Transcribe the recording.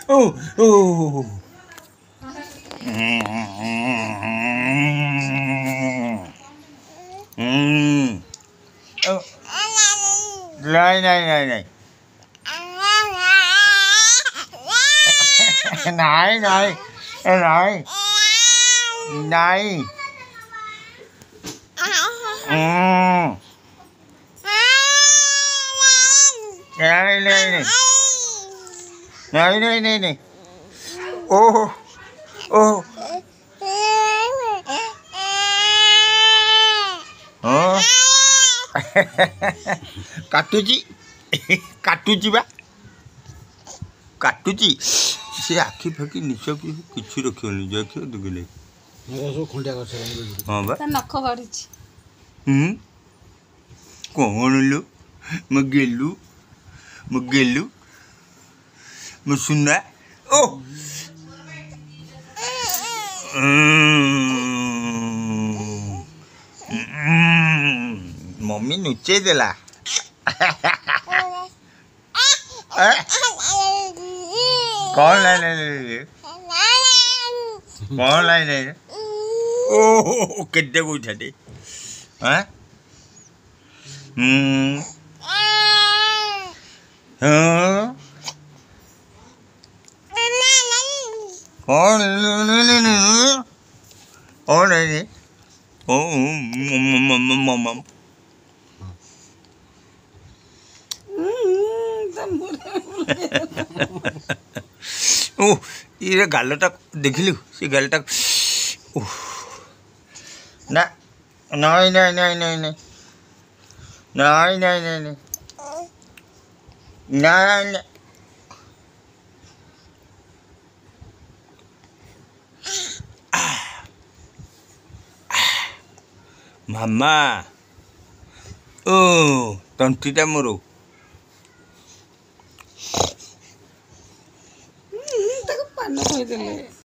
Oh, oh. Oh. Này này này này. Này này. Này. Này. Này này này. Này này này này. Ô. Ô. କାଟୁଛି କାଟୁଛି ବା କାଟୁଛି ସେ ଆଖି ଫାଖି ନିଶ କିଛି ରଖିବନି ଦେଖିବ ଦେଖିଲେ ହଁ ବା ନଖ ବାଢୁଛି କଣ ଲୋ ମୋ ଗେଲୁ ମୋ ସୁନା ଓ मम्मी नुचे देला कौन लाइन कौन लाइन ओ कितने को उठाते हैं कौन कौन लाइन ओ मम्मा ओ ये गालटा देखिलु से गालटा ना नहीं नहीं नहीं नहीं नहीं नहीं नहीं नहीं नहीं नहीं मामा ओ तंटीटा मोर ପାନ ଖୋଇଦେଲେ